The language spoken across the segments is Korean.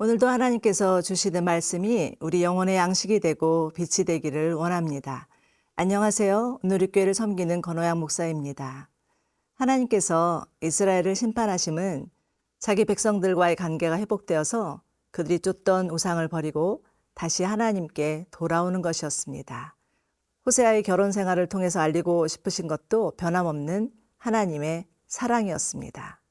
오늘도 하나님께서 주시는 말씀이 우리 영혼의 양식이 되고 빛이 되기를 원합니다. 안녕하세요. 오늘교회를 섬기는 권호양 목사입니다. 하나님께서 이스라엘을 심판하심은 자기 백성들과의 관계가 회복되어서 그들이 쫓던 우상을 버리고 다시 하나님께 돌아오는 것이었습니다. 호세아의 결혼 생활을 통해서 알리고 싶으신 것도 변함없는 하나님의 사랑이었습니다.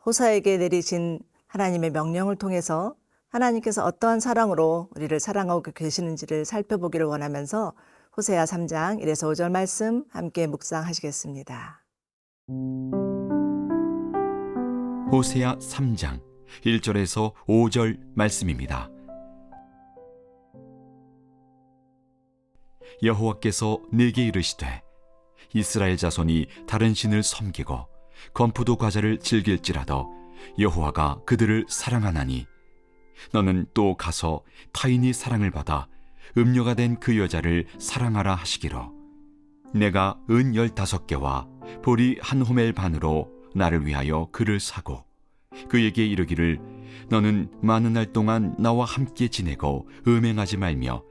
호세아에게 내리신 하나님의 명령을 통해서 하나님께서 어떠한 사랑으로 우리를 사랑하고 계시는지를 살펴보기를 원하면서 호세아 3장 1에서 5절 말씀 함께 묵상하시겠습니다. 호세아 3장 1절에서 5절 말씀입니다. 여호와께서 내게 이르시되 이스라엘 자손이 다른 신을 섬기고 건포도 과자를 즐길지라도 여호와가 그들을 사랑하나니 너는 또 가서 타인이 사랑을 받아 음녀가 된 그 여자를 사랑하라 하시기로 내가 은 15개와 보리 한 호멜 반으로 나를 위하여 그를 사고 그에게 이르기를 너는 많은 날 동안 나와 함께 지내고 음행하지 말며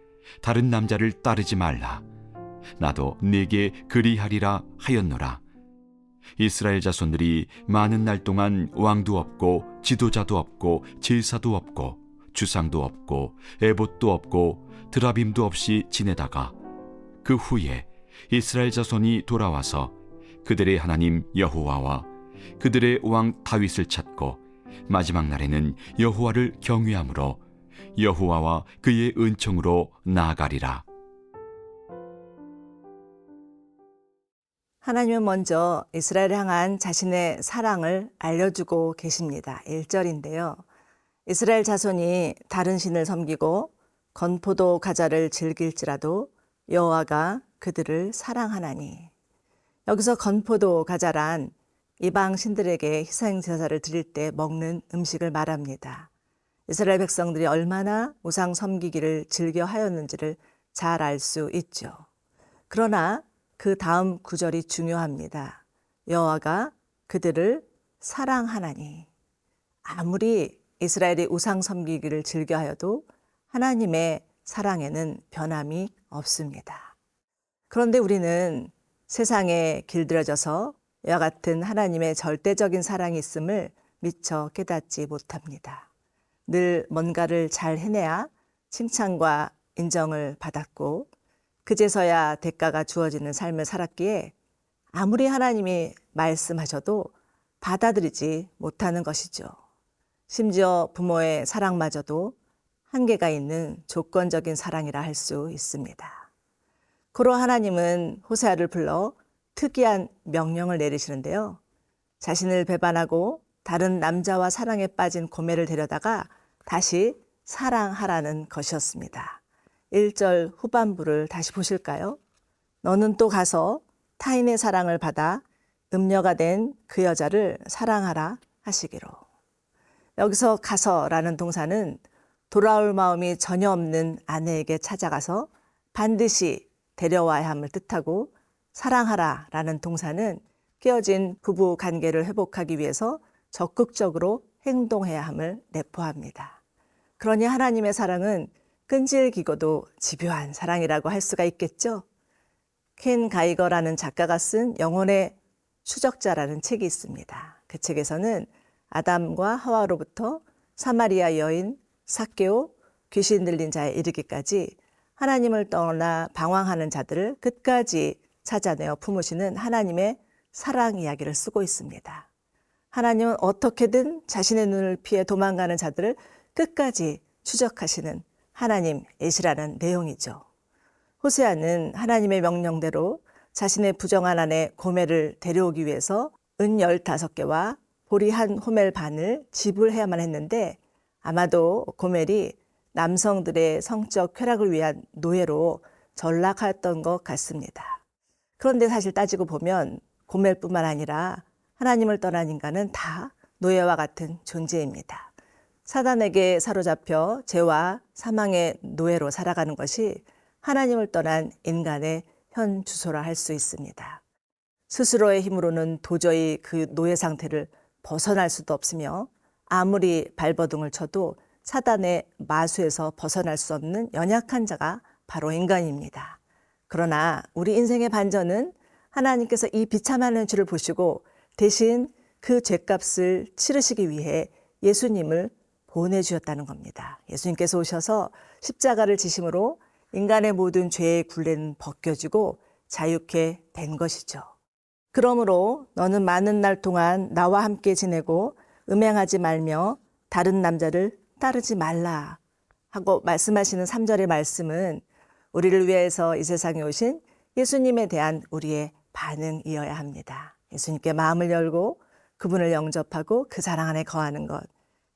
다른 남자를 따르지 말라. 나도 네게 그리하리라 하였노라. 이스라엘 자손들이 많은 날 동안 왕도 없고 지도자도 없고 제사도 없고 주상도 없고 에봇도 없고 드라빔도 없이 지내다가 그 후에 이스라엘 자손이 돌아와서 그들의 하나님 여호와와 그들의 왕 다윗을 찾고 마지막 날에는 여호와를 경외함으로 여호와와 그의 은총으로 나아가리라. 하나님은 먼저 이스라엘을 향한 자신의 사랑을 알려주고 계십니다. 1절인데요. 이스라엘 자손이 다른 신을 섬기고 건포도 과자를 즐길지라도 여호와가 그들을 사랑하나니. 여기서 건포도 과자란 이방 신들에게 희생 제사를 드릴 때 먹는 음식을 말합니다. 이스라엘 백성들이 얼마나 우상 섬기기를 즐겨 하였는지를 잘 알 수 있죠. 그러나 그 다음 구절이 중요합니다. 여호와가 그들을 사랑하나니. 아무리 이스라엘이 우상 섬기기를 즐겨하여도 하나님의 사랑에는 변함이 없습니다. 그런데 우리는 세상에 길들여져서 이와 같은 하나님의 절대적인 사랑이 있음을 미처 깨닫지 못합니다. 늘 뭔가를 잘 해내야 칭찬과 인정을 받았고 그제서야 대가가 주어지는 삶을 살았기에 아무리 하나님이 말씀하셔도 받아들이지 못하는 것이죠. 심지어 부모의 사랑마저도 한계가 있는 조건적인 사랑이라 할 수 있습니다. 고로 하나님은 호세아를 불러 특이한 명령을 내리시는데요. 자신을 배반하고 다른 남자와 사랑에 빠진 고멜을 데려다가 다시 사랑하라는 것이었습니다. 1절 후반부를 다시 보실까요? 너는 또 가서 타인의 사랑을 받아 음녀가 된 그 여자를 사랑하라 하시기로. 여기서 가서라는 동사는 돌아올 마음이 전혀 없는 아내에게 찾아가서 반드시 데려와야 함을 뜻하고 사랑하라라는 동사는 깨어진 부부 관계를 회복하기 위해서 적극적으로 행동해야 함을 내포합니다. 그러니 하나님의 사랑은 끈질기고도 집요한 사랑이라고 할 수가 있겠죠. 켄 가이거라는 작가가 쓴 영혼의 추적자라는 책이 있습니다. 그 책에서는 아담과 하와로부터 사마리아 여인 삭개오 귀신 들린 자에 이르기까지 하나님을 떠나 방황하는 자들을 끝까지 찾아내어 품으시는 하나님의 사랑 이야기를 쓰고 있습니다. 하나님은 어떻게든 자신의 눈을 피해 도망가는 자들을 끝까지 추적하시는 하나님이시라는 내용이죠. 호세아는 하나님의 명령대로 자신의 부정한 아내 고멜을 데려오기 위해서 은 15개와 보리 한 호멜 반을 지불해야만 했는데 아마도 고멜이 남성들의 성적 쾌락을 위한 노예로 전락했던 것 같습니다. 그런데 사실 따지고 보면 고멜뿐만 아니라 하나님을 떠난 인간은 다 노예와 같은 존재입니다. 사단에게 사로잡혀 죄와 사망의 노예로 살아가는 것이 하나님을 떠난 인간의 현 주소라 할 수 있습니다. 스스로의 힘으로는 도저히 그 노예 상태를 벗어날 수도 없으며 아무리 발버둥을 쳐도 사단의 마수에서 벗어날 수 없는 연약한 자가 바로 인간입니다. 그러나 우리 인생의 반전은 하나님께서 이 비참한 죄를 보시고 대신 그 죄값을 치르시기 위해 예수님을 보내주셨다는 겁니다. 예수님께서 오셔서 십자가를 지심으로 인간의 모든 죄의 굴레는 벗겨지고 자유케 된 것이죠. 그러므로 너는 많은 날 동안 나와 함께 지내고 음행하지 말며 다른 남자를 따르지 말라 하고 말씀하시는 3절의 말씀은 우리를 위해서 이 세상에 오신 예수님에 대한 우리의 반응이어야 합니다. 예수님께 마음을 열고 그분을 영접하고 그 사랑 안에 거하는 것,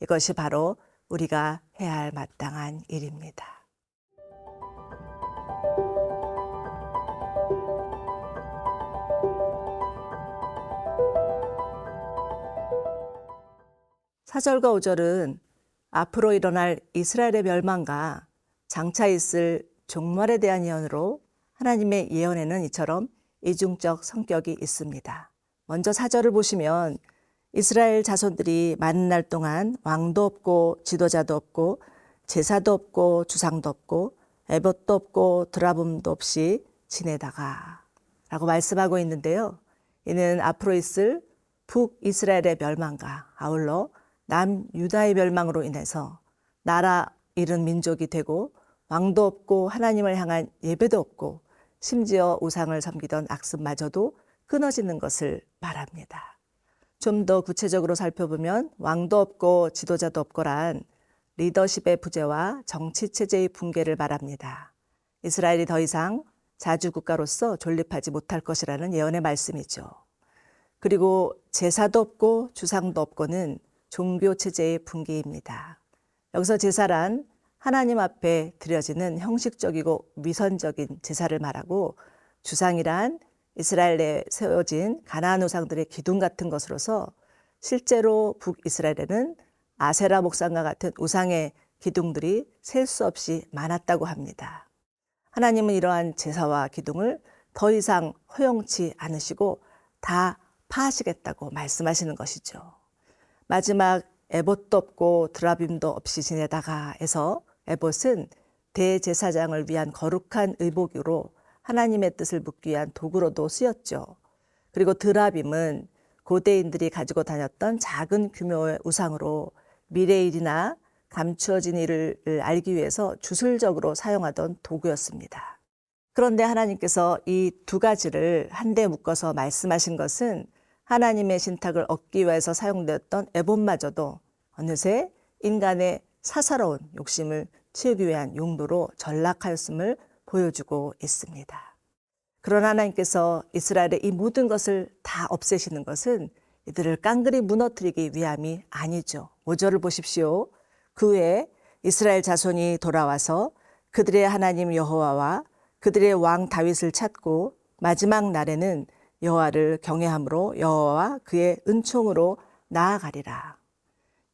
이것이 바로 우리가 해야 할 마땅한 일입니다. 사절과 5절은 앞으로 일어날 이스라엘의 멸망과 장차 있을 종말에 대한 예언으로 하나님의 예언에는 이처럼 이중적 성격이 있습니다. 먼저 4절을 보시면 이스라엘 자손들이 많은 날 동안 왕도 없고 지도자도 없고 제사도 없고 주상도 없고 에봇도 없고 드라붐도 없이 지내다가 라고 말씀하고 있는데요. 이는 앞으로 있을 북이스라엘의 멸망과 아울러 남유다의 멸망으로 인해서 나라 잃은 민족이 되고 왕도 없고 하나님을 향한 예배도 없고 심지어 우상을 섬기던 악습마저도 끊어지는 것을 말합니다. 좀 더 구체적으로 살펴보면 왕도 없고 지도자도 없고란 리더십의 부재와 정치체제의 붕괴를 말합니다. 이스라엘이 더 이상 자주국가로서 존립하지 못할 것이라는 예언의 말씀이죠. 그리고 제사도 없고 주상도 없고는 종교체제의 붕괴입니다. 여기서 제사란 하나님 앞에 드려지는 형식적이고 위선적인 제사를 말하고 주상이란 이스라엘에 세워진 가나안 우상들의 기둥 같은 것으로서 실제로 북이스라엘에는 아세라 목상과 같은 우상의 기둥들이 셀 수 없이 많았다고 합니다. 하나님은 이러한 제사와 기둥을 더 이상 허용치 않으시고 다 파하시겠다고 말씀하시는 것이죠. 마지막 에봇도 없고 드라빔도 없이 지내다가 해서 에봇은 대제사장을 위한 거룩한 의복으로 하나님의 뜻을 묻기 위한 도구로도 쓰였죠. 그리고 드라빔은 고대인들이 가지고 다녔던 작은 규모의 우상으로 미래의 일이나 감추어진 일을 알기 위해서 주술적으로 사용하던 도구였습니다. 그런데 하나님께서 이 두 가지를 한데 묶어서 말씀하신 것은 하나님의 신탁을 얻기 위해서 사용되었던 에봇마저도 어느새 인간의 사사로운 욕심을 채우기 위한 용도로 전락하였음을 보여주고 있습니다. 그러나 하나님께서 이스라엘의 이 모든 것을 다 없애시는 것은 이들을 깡그리 무너뜨리기 위함이 아니죠. 5절을 보십시오. 그 후에 이스라엘 자손이 돌아와서 그들의 하나님 여호와와 그들의 왕 다윗을 찾고 마지막 날에는 여호와를 경외함으로 여호와와 그의 은총으로 나아가리라.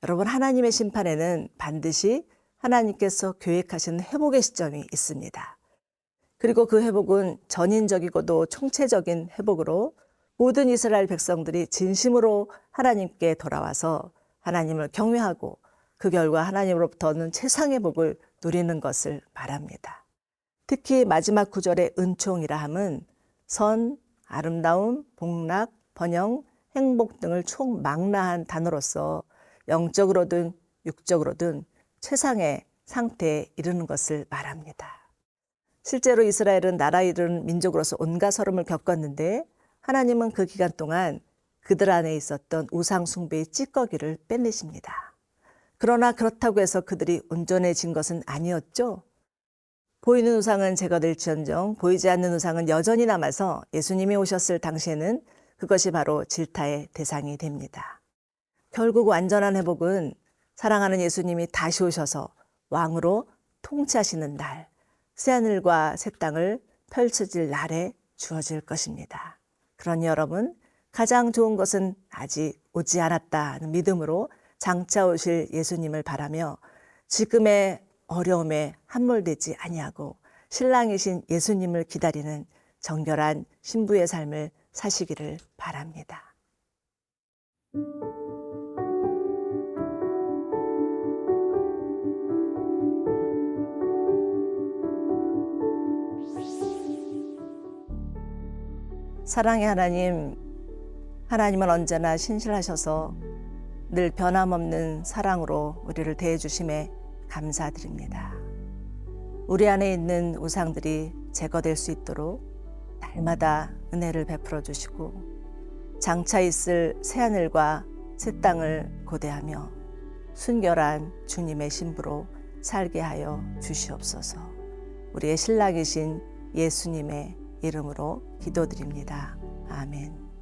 여러분, 하나님의 심판에는 반드시 하나님께서 계획하신 회복의 시점이 있습니다. 그리고 그 회복은 전인적이고도 총체적인 회복으로 모든 이스라엘 백성들이 진심으로 하나님께 돌아와서 하나님을 경외하고 그 결과 하나님으로부터는 최상의 복을 누리는 것을 말합니다. 특히 마지막 구절의 은총이라 함은 선, 아름다움, 복락, 번영, 행복 등을 총망라한 단어로서 영적으로든 육적으로든 최상의 상태에 이르는 것을 말합니다. 실제로 이스라엘은 나라 잃은 민족으로서 온갖 서름을 겪었는데 하나님은 그 기간 동안 그들 안에 있었던 우상 숭배의 찌꺼기를 빼내십니다. 그러나 그렇다고 해서 그들이 온전해진 것은 아니었죠. 보이는 우상은 제거될지언정 보이지 않는 우상은 여전히 남아서 예수님이 오셨을 당시에는 그것이 바로 질타의 대상이 됩니다. 결국 완전한 회복은 사랑하는 예수님이 다시 오셔서 왕으로 통치하시는 날, 새하늘과 새 땅을 펼쳐질 날에 주어질 것입니다. 그러니 여러분, 가장 좋은 것은 아직 오지 않았다는 믿음으로 장차 오실 예수님을 바라며 지금의 어려움에 함몰되지 아니하고 신랑이신 예수님을 기다리는 정결한 신부의 삶을 사시기를 바랍니다. 사랑의 하나님, 하나님은 언제나 신실하셔서 늘 변함없는 사랑으로 우리를 대해주심에 감사드립니다. 우리 안에 있는 우상들이 제거될 수 있도록 날마다 은혜를 베풀어 주시고 장차 있을 새하늘과 새 땅을 고대하며 순결한 주님의 신부로 살게 하여 주시옵소서. 우리의 신랑이신 예수님의 이름으로 기도드립니다. 아멘.